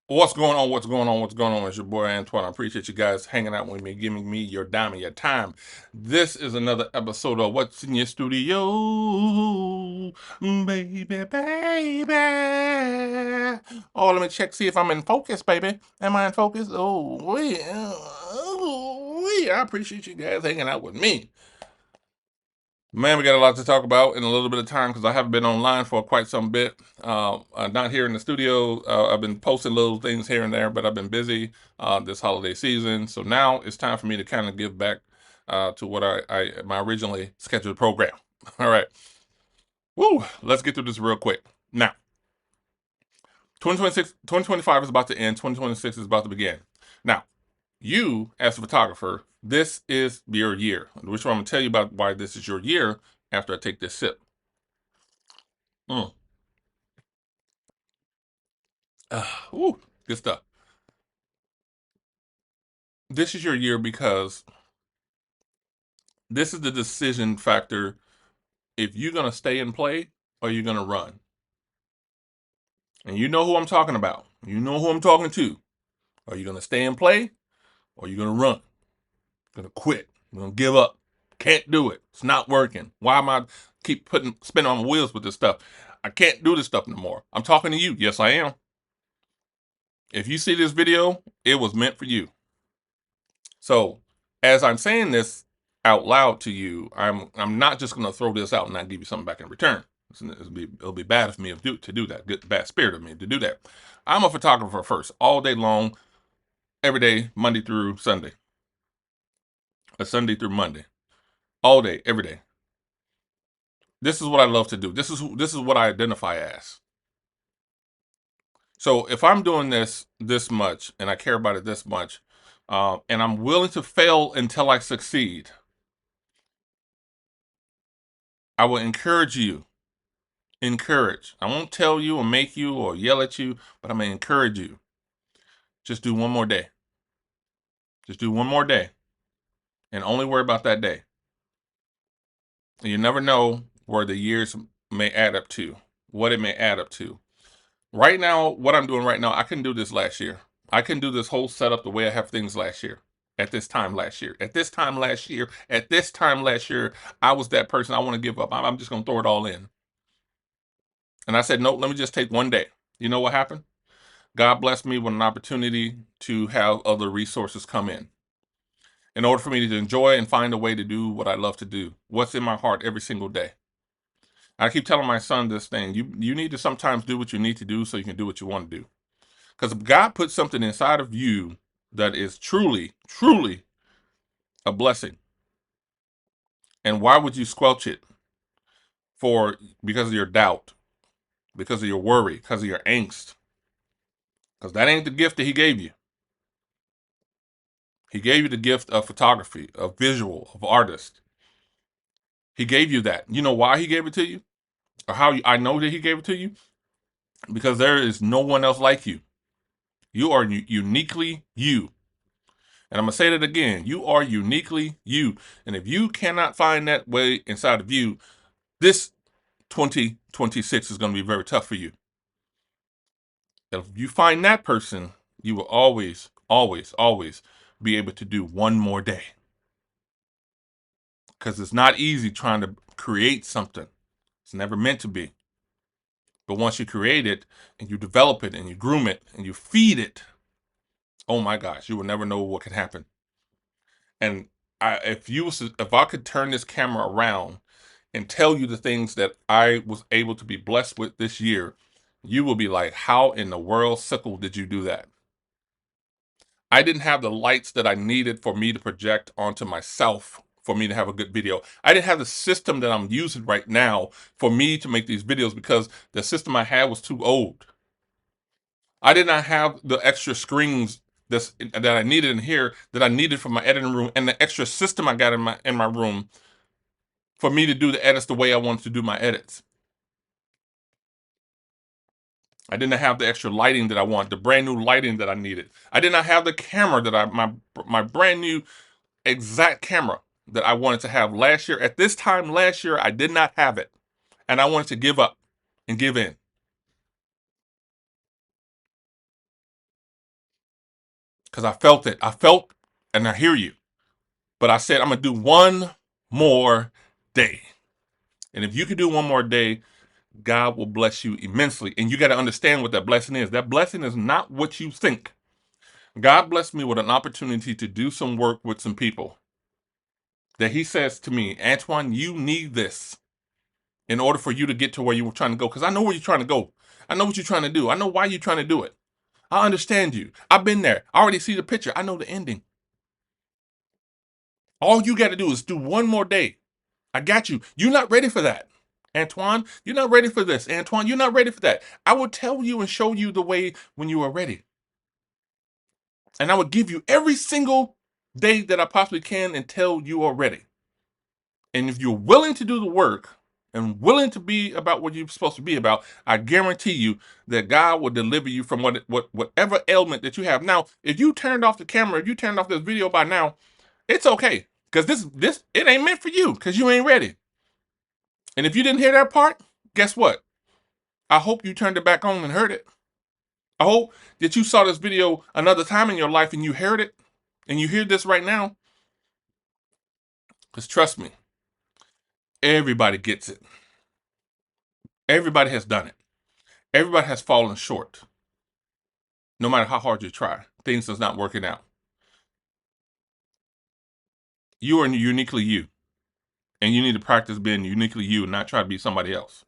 What's going on? What's going on? What's going on? It's your boy Antoine. I appreciate you guys hanging out with me, giving me your dime and your time. This is another episode of What's in Your Studio, baby, baby. Oh, let me check, see if I'm in focus, baby. Am I in focus? I appreciate you guys hanging out with me. Man, we got a lot to talk about in a little bit of time because I haven't been online for quite some bit. Not here in the studio. I've been posting little things here and there, but I've been busy this holiday season. So now it's time for me to kind of give back to what my originally scheduled program. All right. Woo! Let's get through this real quick. Now, 2025 is about to end. 2026 is about to begin. Now, you as a photographer, this is your year. Which I'm going to tell you about why this is your year after I take this sip. Mm. Ooh, good stuff. This is your year because this is the decision factor if you're going to stay and play or you're going to run. And you know who I'm talking about. You know who I'm talking to. Are you going to stay and play or are you going to run? Going to quit. You're going to give up. Can't do it. It's not working. Why am I keep spinning on my wheels with this stuff? I can't do this stuff no more. I'm talking to you. Yes, I am. If you see this video, it was meant for you. So, as I'm saying this out loud to you, I'm not just going to throw this out and not give you something back in return. It'll be bad of me to do that. Good bad spirit of me to do that. I'm a photographer first, all day long, every day, Monday through Sunday, a Sunday through Monday, all day, every day. This is what I love to do. This is what I identify as. So if I'm doing this much and I care about it this much, and I'm willing to fail until I succeed, I will encourage you. Encourage. I won't tell you or make you or yell at you, but I'm going to encourage you. Just do one more day. Just do one more day and only worry about that day. And you never know where the years may add up to, what it may add up to. Right now, what I'm doing right now, I couldn't do this last year. I couldn't do this whole setup the way I have things last year. At this time last year. At this time last year. At this time last year, I was that person. I want to give up. I'm just going to throw it all in. And I said, nope, let me just take one day. You know what happened? God blessed me with an opportunity to have other resources come in order for me to enjoy and find a way to do what I love to do, what's in my heart every single day. I keep telling my son this thing, you need to sometimes do what you need to do so you can do what you want to do. Because if God puts something inside of you that is truly, truly a blessing, and why would you squelch it for because of your doubt, because of your worry, because of your angst? Because that ain't the gift that he gave you. He gave you the gift of photography, of visual, of artist. He gave you that. You know why he gave it to you? Or I know that he gave it to you? Because there is no one else like you. You are uniquely you. And I'm going to say that again. You are uniquely you. And if you cannot find that way inside of you, this 2026 is going to be very tough for you. If you find that person, you will always, always, always be able to do one more day. Because it's not easy trying to create something. It's never meant to be. But once you create it and you develop it and you groom it and you feed it, oh my gosh, you will never know what can happen. And if I could turn this camera around and tell you the things that I was able to be blessed with this year, you will be like, how in the world, Sickle, did you do that? I didn't have the lights that I needed for me to project onto myself for me to have a good video. I didn't have the system that I'm using right now for me to make these videos because the system I had was too old. I did not have the extra screens that I needed in here that I needed for my editing room and the extra system I got in my room for me to do the edits the way I wanted to do my edits. I didn't have the extra lighting that I want, the brand new lighting that I needed. I did not have the camera that my brand new exact camera that I wanted to have last year. At this time last year, I did not have it. And I wanted to give up and give in. because I felt it. I felt, and I hear you. But I said, I'm going to do one more day. And if you can do one more day, God will bless you immensely. And you got to understand what that blessing is. That blessing is not what you think. God blessed me with an opportunity to do some work with some people that he says to me, Antoine, you need this in order for you to get to where you were trying to go. Because I know where you're trying to go. I know what you're trying to do. I know why you're trying to do it. I understand you. I've been there. I already see the picture. I know the ending. All you got to do is do one more day. I got you. You're not ready for that. Antoine, you're not ready for this. Antoine, you're not ready for that. I will tell you and show you the way when you are ready. And I will give you every single day that I possibly can until you are ready. And if you're willing to do the work and willing to be about what you're supposed to be about, I guarantee you that God will deliver you from whatever ailment that you have. Now, if you turned off the camera, if you turned off this video by now, it's okay. Because this it ain't meant for you because you ain't ready. And if you didn't hear that part, guess what? I hope you turned it back on and heard it. I hope that you saw this video another time in your life and you heard it and you hear this right now. Because trust me, everybody gets it. Everybody has done it. Everybody has fallen short. No matter how hard you try, things is not working out. You are uniquely you. And you need to practice being uniquely you and not try to be somebody else.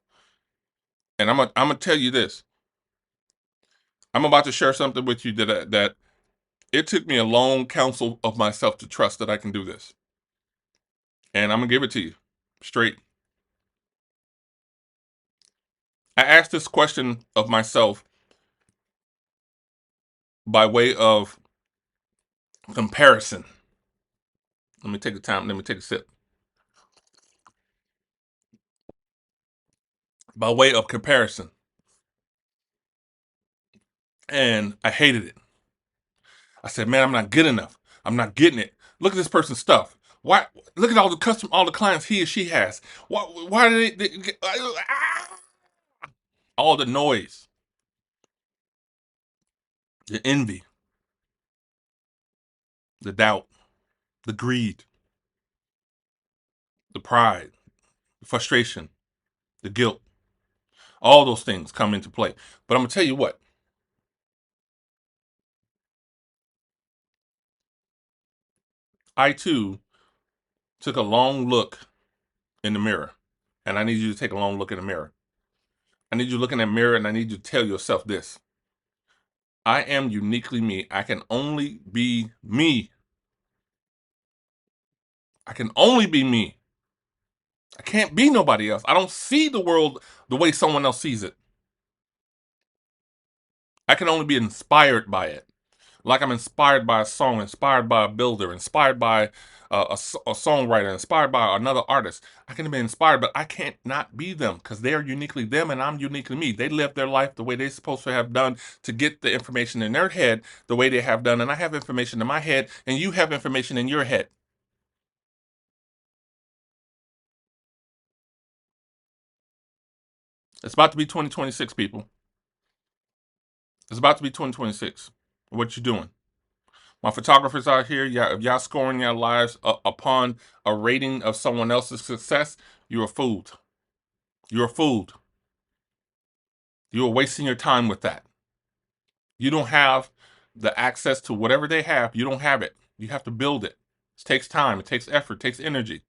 And I'm gonna tell you this. I'm about to share something with you that it took me a long counsel of myself to trust that I can do this. And I'm gonna give it to you straight. I asked this question of myself by way of comparison. Let me take a time. Let me take a sip. By way of comparison. And I hated it. I said, man, I'm not good enough. I'm not getting it. Look at this person's stuff. Why? Look at all the clients he or she has. Why do all the noise, the envy, the doubt, the greed, the pride, the frustration, the guilt, all those things come into play. But I'm gonna tell you what. I too took a long look in the mirror, and I need you to take a long look in the mirror. I need you to look in that mirror, and I need you to tell yourself this: I am uniquely me. I can only be me. I can only be me. I can't be nobody else. I don't see the world the way someone else sees it. I can only be inspired by it. Like I'm inspired by a song, inspired by a builder, inspired by a songwriter, inspired by another artist. I can be inspired, but I can't not be them because they're uniquely them and I'm uniquely me. They live their life the way they're supposed to have done to get the information in their head the way they have done. And I have information in my head and you have information in your head. It's about to be 2026, people. It's about to be 2026. What you doing? My photographers out here, if y'all scoring your lives upon a rating of someone else's success, you're fooled. You're fooled. You're wasting your time with that. You don't have the access to whatever they have. You don't have it. You have to build it. It takes time. It takes effort. It takes energy.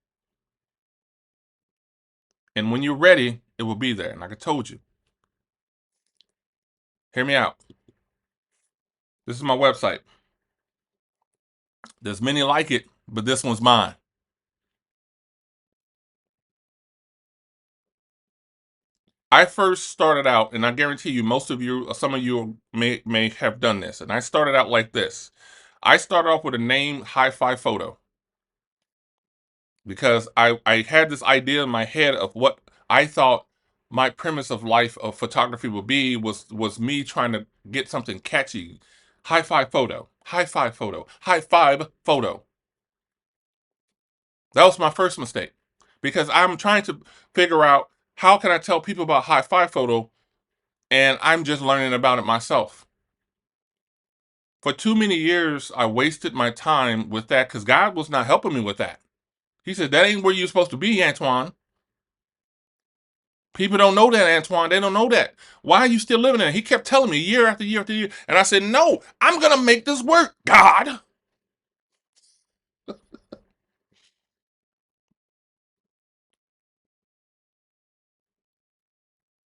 And when you're ready, it will be there. And like I told you, hear me out. This is my website. There's many like it, but this one's mine. I first started out, and I guarantee you, most of you, some of you may have done this. And I started out like this. I started off with a name, Hi-Fi Photo, because I had this idea in my head of what I thought my premise of life of photography would be was me trying to get something catchy. Hi-Fi Photo, Hi-Fi Photo, High Five Photo. That was my first mistake because I'm trying to figure out how can I tell people about Hi-Fi Photo and I'm just learning about it myself. For too many years, I wasted my time with that because God was not helping me with that. He said, that ain't where you're supposed to be, Antoine. People don't know that, Antoine. They don't know that. Why are you still living there? He kept telling me year after year after year. And I said, no, I'm going to make this work, God.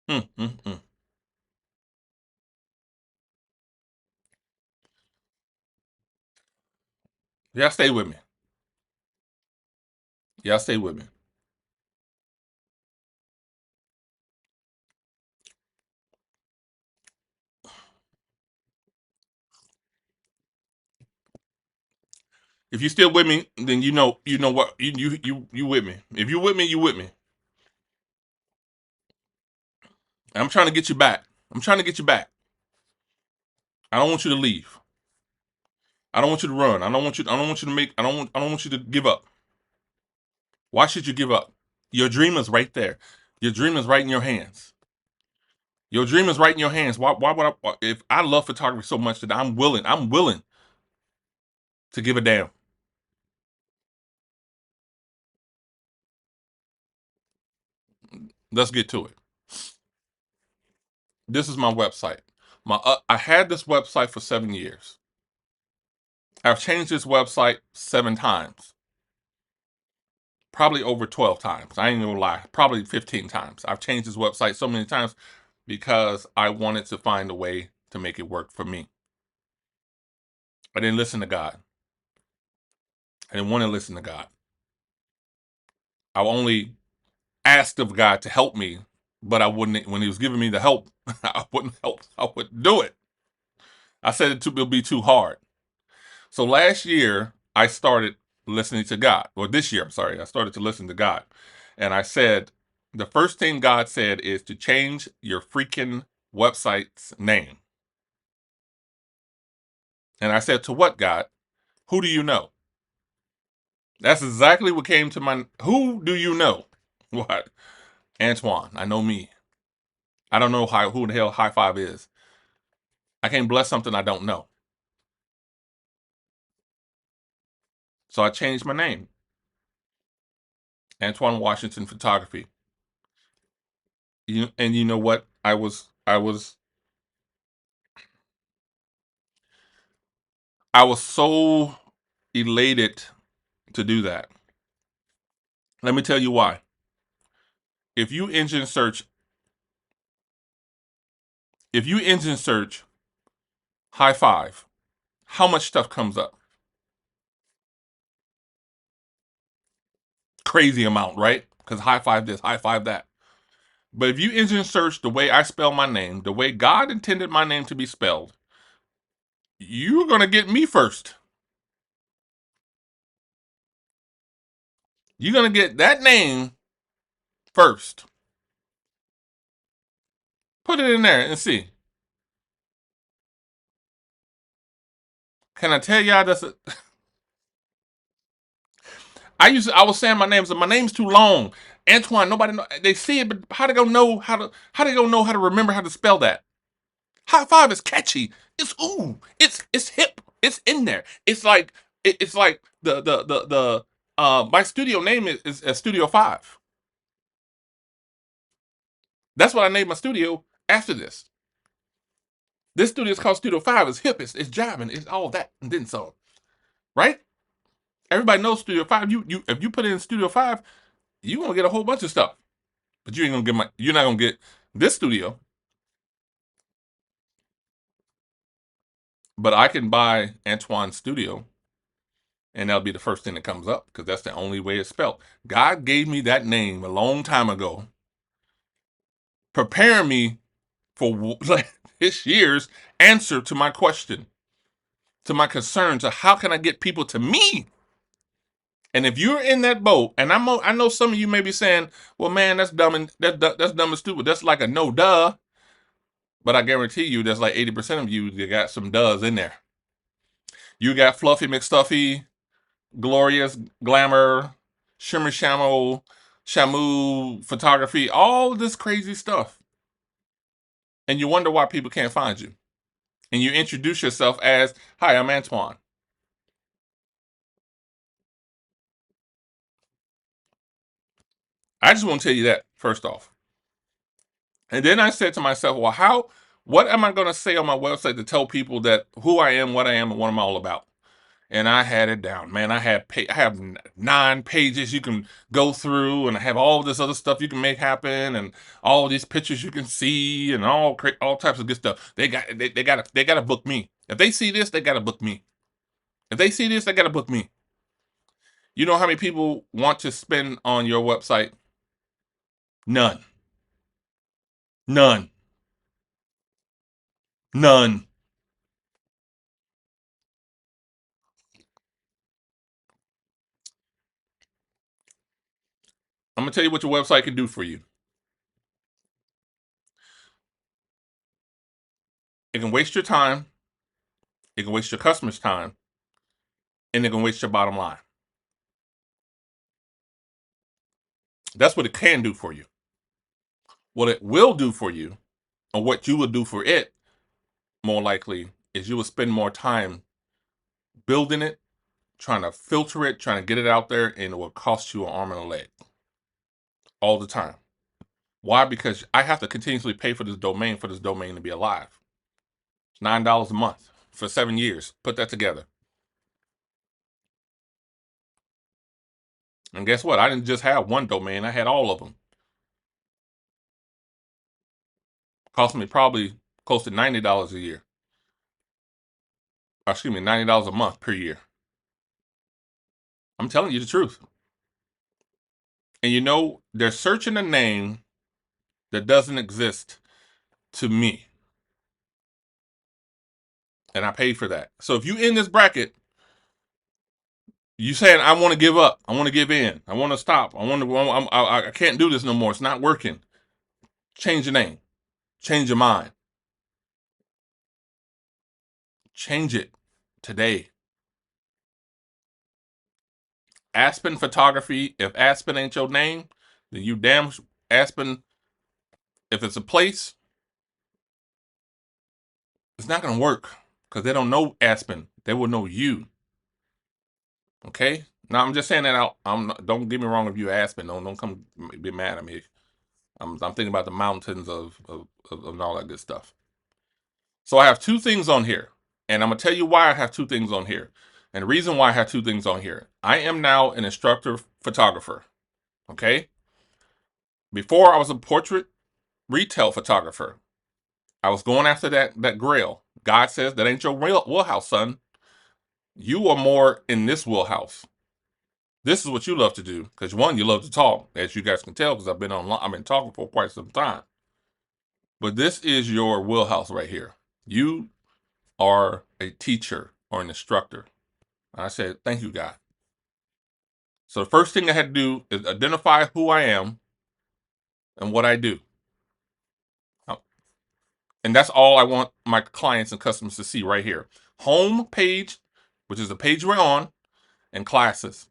Mm, mm, mm. Y'all stay with me. Y'all stay with me. If you still with me, then you know what you with me. If you with me, you with me. I'm trying to get you back. I'm trying to get you back. I don't want you to leave. I don't want you to run. I don't want you to make. I don't want you to give up. Why should you give up? Your dream is right there. Your dream is right in your hands. Your dream is right in your hands. Why would I? If I love photography so much that I'm willing to give a damn. Let's get to it. This is my website. I had this website for 7 years. I've changed this website 7 times, probably over 12 times. I ain't gonna lie, probably 15 times. I've changed this website so many times because I wanted to find a way to make it work for me. I didn't listen to God. I didn't want to listen to God. I only asked of God to help me, but I wouldn't. When He was giving me the help, I wouldn't help. I wouldn't do it. I said it'll be too hard. So last year I started listening to God. Or this year, I'm sorry, I started to listen to God, and I said the first thing God said is to change your freaking website's name. And I said, to what, God? Who do you know? That's exactly what came to my. Who do you know? What? Antoine. I know me. I don't know who the hell High Five is. I can't bless something I don't know. So I changed my name. Antoine Washington Photography. And you know what? I was so elated to do that. Let me tell you why. If you engine search, if you engine search High Five, how much stuff comes up? Crazy amount, right? Because High Five this, High Five that. But if you engine search the way I spell my name, the way God intended my name to be spelled, you're going to get me first. You're going to get that name first. Put it in there and see. Can I tell y'all that's I was saying my name's too long. Antoine, nobody know they see it, but how they gonna know how to remember how to spell that? High Five is catchy. It's it's hip. It's in there. It's like the my studio name is Studio 5. That's what I named my studio after this. This studio is called Studio 5. It's hip, it's jiving, it's all that and then some. Right? Everybody knows Studio 5. You if you put in Studio 5, you're gonna get a whole bunch of stuff. But you're not gonna get this studio. But I can buy Antoine's studio, and that'll be the first thing that comes up because that's the only way it's spelled. God gave me that name a long time ago, preparing me for this year's answer to my question, to my concern, to how can I get people to me. And if you're in that boat, and I know some of you may be saying, "Well, man, that's dumb and that's dumb and stupid. That's like a no duh." But I guarantee you, there's like 80% of you that got some does in there. You got Fluffy McStuffy, Glorious Glamour, Shimmer Shamo, Shamu Photography, all this crazy stuff. And you wonder why people can't find you. and you introduce yourself as, "Hi, I'm Antoine." I just want to tell you that first off. And then I said to myself, well, what am I going to say on my website to tell people that who I am, what I am, and what I'm all about? And I had it down, man. I have 9 pages you can go through, and I have all this other stuff you can make happen, and all these pictures you can see, and all types of good stuff. They got to book me. If they see this, they got to book me. If they see this, they got to book me. You know how many people want to spend on your website? None. None. None. I'm gonna tell you what your website can do for you. It can waste your time, it can waste your customers' time, and it can waste your bottom line. That's what it can do for you. What it will do for you, or what you will do for it, more likely, is you will spend more time building it, trying to filter it, trying to get it out there, and it will cost you an arm and a leg all the time. Why? Because I have to continuously pay for this domain to be alive. It's $9 a month for 7 years. Put that together. And guess what? I didn't just have one domain, I had all of them. Cost me probably close to $90 a year. Excuse me, $90 a month per year. I'm telling you the truth. And you know, they're searching a name that doesn't exist to me. And I paid for that. So if you in this bracket, you saying, I want to give up. I want to give in. I want to stop. I can't do this no more. It's not working. Change your name. Change your mind. Change it today. Aspen Photography. If Aspen ain't your name, then you damn Aspen. If it's a place, it's not going to work because they don't know Aspen. They will know you. Okay? Now, I'm just saying that out. Don't get me wrong if you Aspen. Don't come be mad at me. I'm thinking about the mountains of all that good stuff. So I have 2 things on here. And I'm going to tell you why I have 2 things on here. And the reason why I have 2 things on here. I am now an instructor photographer. Okay? Before I was a portrait retail photographer. I was going after that grail. God says that ain't your real wheelhouse, son. You are more in this wheelhouse. This is what you love to do because one, you love to talk, as you guys can tell, because I've been talking for quite some time. But this is your wheelhouse right here. You are a teacher or an instructor. And I said, thank you, God. So the first thing I had to do is identify who I am and what I do. And that's all I want my clients and customers to see right here. Home page, which is the page we're on, and classes.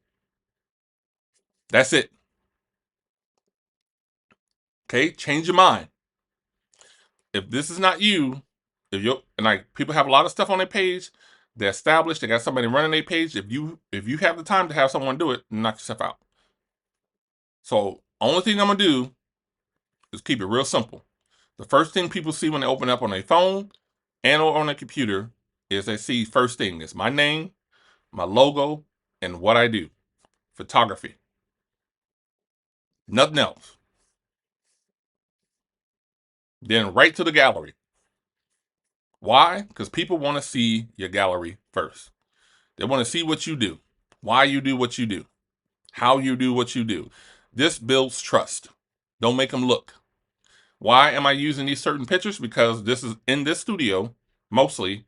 That's it. Okay, change your mind. If this is not you, if you and like people have a lot of stuff on their page, they're established, they got somebody running their page. If you have the time to have someone do it, knock yourself out. So only thing I'm gonna do is keep it real simple. The first thing people see when they open up on their phone and or on their computer is they see first thing is my name, my logo, and what I do. Photography. Nothing else. Then right to the gallery. Why? Because people want to see your gallery first. They want to see what you do, why you do what you do, how you do what you do. This builds trust. Don't make them look. Why am I using these certain pictures? Because this is in this studio mostly,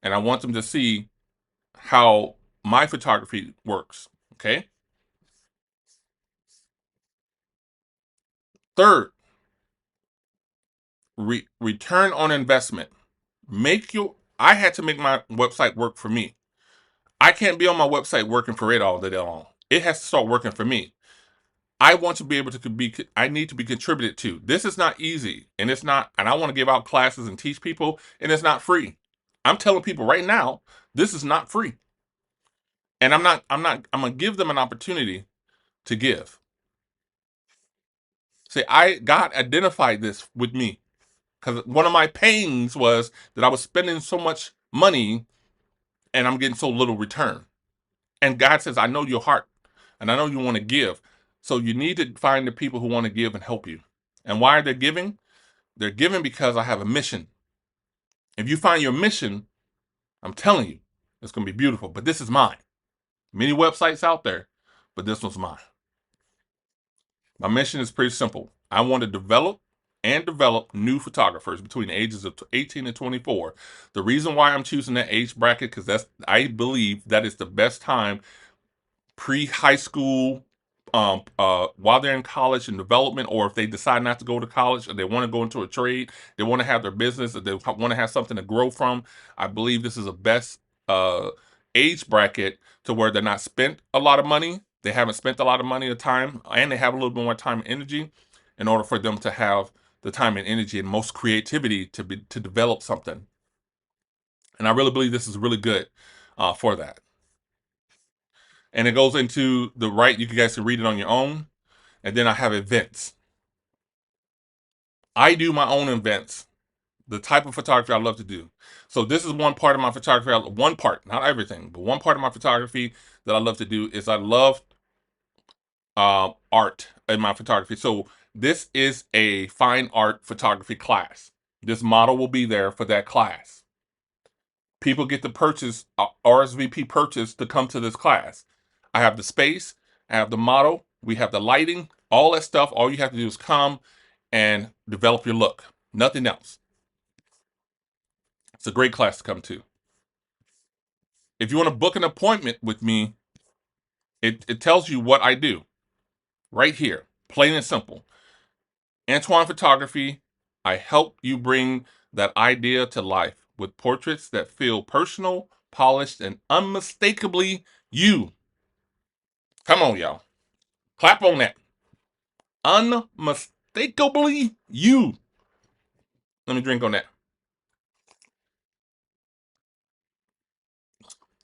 and I want them to see how my photography works. Okay. Third, return on investment. I had to make my website work for me. I can't be on my website working for it all day long. It has to start working for me. I want to be able to I need to be contributed to. This is not easy, and it's not, and I want to give out classes and teach people, and it's not free. I'm telling people right now, this is not free. And I'm gonna give them an opportunity to give. See, God identified this with me because one of my pains was that I was spending so much money and I'm getting so little return. And God says, I know your heart and I know you want to give. So you need to find the people who want to give and help you. And why are they giving? They're giving because I have a mission. If you find your mission, I'm telling you, it's going to be beautiful. But this is mine. Many websites out there, but this one's mine. My mission is pretty simple. I want to develop new photographers between the ages of 18 and 24. The reason why I'm choosing that age bracket, because I believe that is the best time pre-high school, while they're in college and development, or if they decide not to go to college or they want to go into a trade, they want to have their business, or they want to have something to grow from. I believe this is the best uh, age bracket to where they're not spent a lot of money. They haven't spent a lot of money or time, and they have a little bit more time and energy in order for them to have the time and energy and most creativity to develop something. And I really believe this is really good for that. And it goes into the right. You guys can read it on your own. And then I have events. I do my own events, the type of photography I love to do. So this is one part of my photography. One part, not everything, but one part of my photography that I love to do is I love art in my photography. So this is a fine art photography class. This model will be there for that class. People get to purchase RSVP purchase to come to this class. I have the space, I have the model, we have the lighting, all that stuff. All you have to do is come and develop your look. Nothing else. It's a great class to come to. If you want to book an appointment with me, it tells you what I do right here, plain and simple. Antoine Photography, I help you bring that idea to life with portraits that feel personal, polished, and unmistakably you. Come on, y'all. Clap on that. Unmistakably you. Let me drink on that.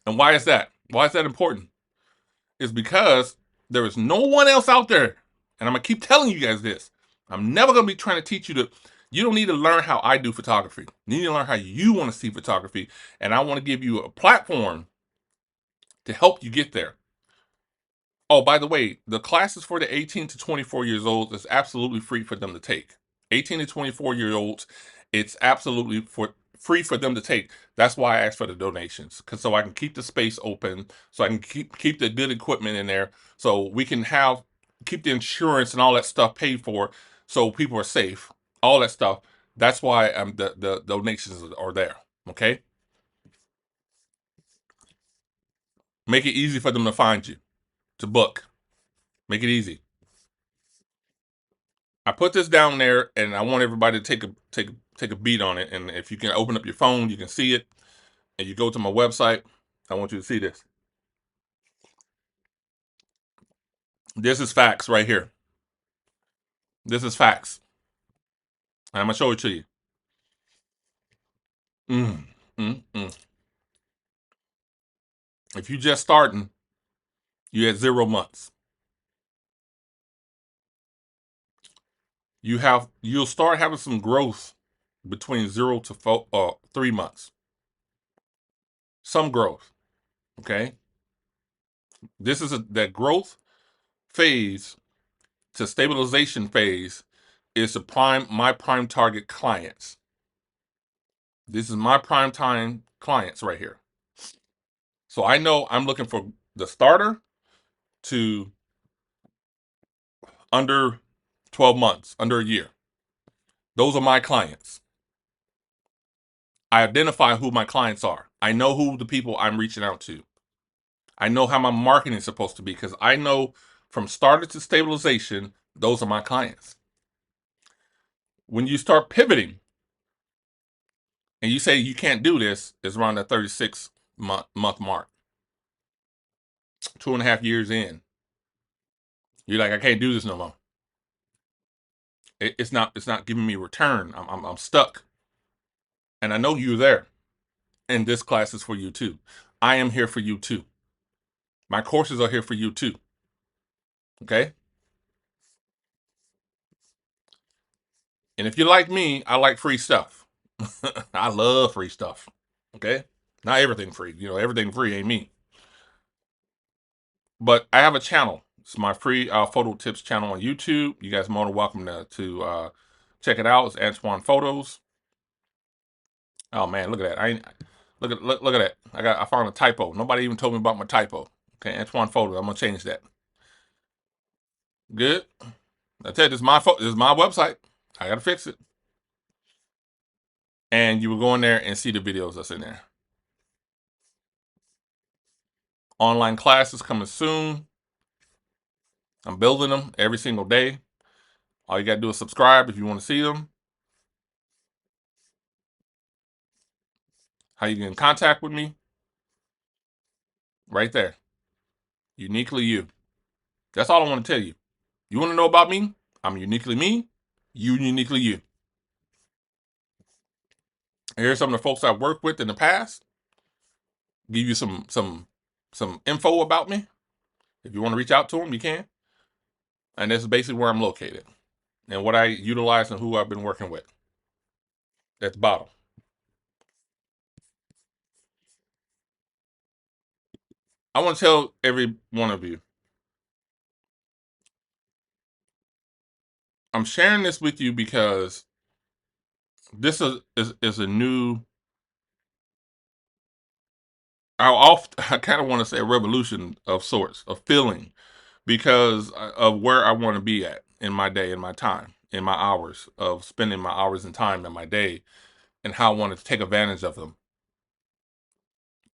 And why is that? Why is that important? It's because there is no one else out there. And I'm going to keep telling you guys this. I'm never going to be trying to teach you to. You don't need to learn how I do photography. You need to learn how you want to see photography. And I want to give you a platform to help you get there. Oh, by the way, the classes for the 18 to 24 years old is absolutely free for them to take. 18 to 24-year-olds, it's absolutely free for them to take. That's why I asked for the donations, because so I can keep the space open, so I can keep the good equipment in there, so we can keep the insurance and all that stuff paid for, so people are safe. All that stuff. That's why the donations are there. Okay, make it easy for them to find you, to book. Make it easy. I put this down there, and I want everybody to take a beat on it. And if you can open up your phone, you can see it. And you go to my website. I want you to see this. This is facts right here. This is facts. I'm gonna show it to you. Mm, mm. If you just starting, you had 0 months. You'll start having some growth between 0 to 3 months. Some growth. Okay. This is that growth phase to stabilization phase is my prime target clients. This is my prime time clients right here. So I know I'm looking for the starter to under 12 months, under a year. Those are my clients. I identify who my clients are. I know who the people I'm reaching out to. I know how my marketing is supposed to be because I know from starter to stabilization, those are my clients. When you start pivoting and you say you can't do this, it's around the 36-month mark. 2.5 years in. You're like, I can't do this no more. It's not giving me return. I'm stuck. And I know you're there. And this class is for you too. I am here for you too. My courses are here for you too. Okay? And if you like me, I like free stuff. I love free stuff. Okay? Not everything free. Everything free ain't me. But I have a channel. It's my free photo tips channel on YouTube. You guys are more than welcome to check it out. It's Antoine Photos. Oh man, look at that. Look at that. I found a typo. Nobody even told me about my typo. Okay, Antoine Photos. I'm gonna change that. Good. I tell you, this is my website. I gotta fix it. And you will go in there and see the videos that's in there. Online classes coming soon. I'm building them every single day. All you gotta do is subscribe if you want to see them. How you get in contact with me? Right there. Uniquely you. That's all I want to tell you. You want to know about me? I'm uniquely me. You uniquely you. Here's some of the folks I've worked with in the past. Give you some info about me. If you want to reach out to them, you can. And this is basically where I'm located and what I utilize and who I've been working with. At the bottom. I want to tell every one of you, I'm sharing this with you because this is a new, I kind of want to say a revolution of sorts, of feeling, because of where I want to be at in my day, in my time, in my hours of spending my hours and time in my day, and how I want to take advantage of them.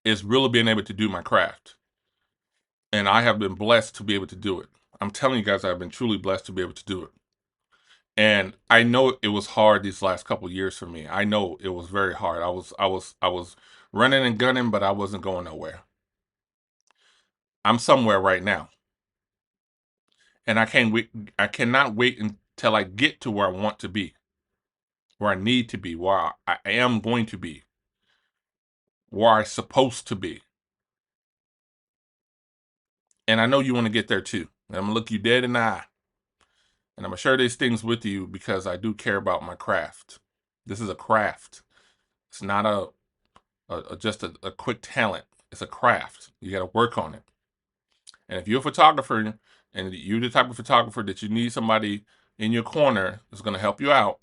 Is really being able to do my craft. And I have been blessed to be able to do it. I'm telling you guys, I've been truly blessed to be able to do it. And I know it was hard these last couple years for me. I know it was very hard. I was running and gunning, but I wasn't going nowhere. I'm somewhere right now. And I cannot wait until I get to where I want to be, where I need to be, where I am going to be, where I'm supposed to be. And I know you want to get there too. And I'm gonna look you dead in the eye. And I'm gonna share these things with you because I do care about my craft. This is a craft. It's not just a quick talent. It's a craft. You got to work on it. And if you're a photographer and you're the type of photographer that you need somebody in your corner that's going to help you out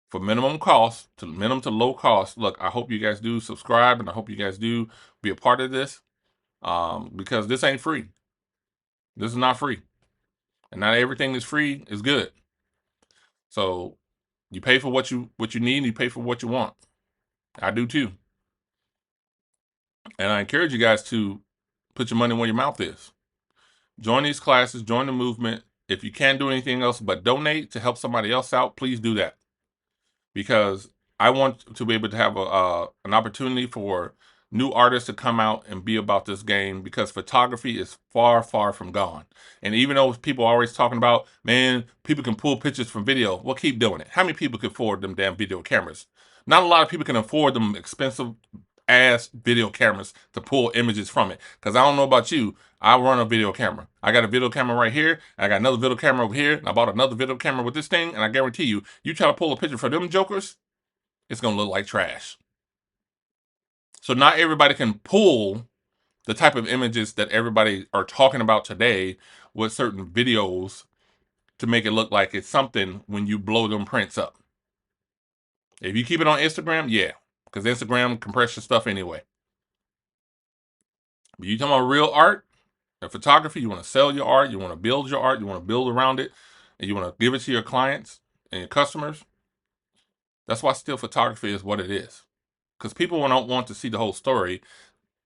for minimum cost, to minimum to low cost, look, I hope you guys do subscribe and I hope you guys do be a part of this because this ain't free. This is not free. And not everything that's free is good. So you pay for what you need and you pay for what you want. I do too. And I encourage you guys to put your money where your mouth is. Join these classes, join the movement. If you can't do anything else but donate to help somebody else out, please do that. Because I want to be able to have an opportunity for new artists to come out and be about this game because photography is far, far from gone. And even though people are always talking about, man, people can pull pictures from video, well, keep doing it. How many people can afford them damn video cameras? Not a lot of people can afford them expensive ass video cameras to pull images from it. Because I don't know about you, I run a video camera. I got a video camera right here. I got another video camera over here. And I bought another video camera with this thing. And I guarantee you, you try to pull a picture for them jokers, it's going to look like trash. So not everybody can pull the type of images that everybody are talking about today with certain videos to make it look like it's something when you blow them prints up. If you keep it on Instagram, yeah, because Instagram compress your stuff anyway. But you talking about real art and photography, you want to sell your art, you want to build your art, you want to build around it, and you want to give it to your clients and your customers. That's why still photography is what it is. Because people don't want to see the whole story.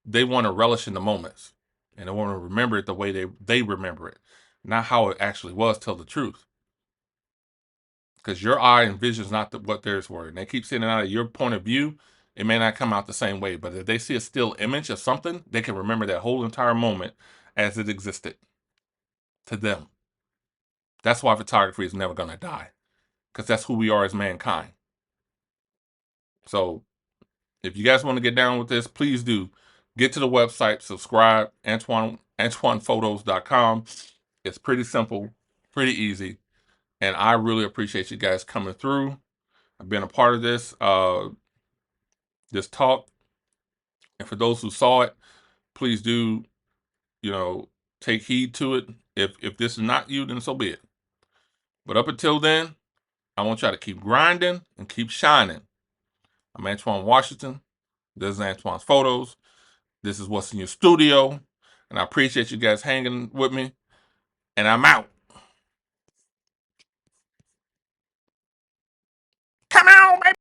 They want to relish in the moments. And they want to remember it the way they remember it. Not how it actually was, tell the truth. Because your eye and vision is not what theirs were. And they keep seeing it out of your point of view, it may not come out the same way. But if they see a still image of something, they can remember that whole entire moment as it existed to them. That's why photography is never going to die. Because that's who we are as mankind. So If you guys want to get down with this, please do. Get to the website, subscribe, AntoinePhotos.com. It's pretty simple, pretty easy. And I really appreciate you guys coming through. I've been a part of this talk. And for those who saw it, please do, take heed to it. If this is not you, then so be it. But up until then, I want y'all to keep grinding and keep shining. I'm Antoine Washington. This is Antoine's Photos. This is what's in your studio. And I appreciate you guys hanging with me. And I'm out.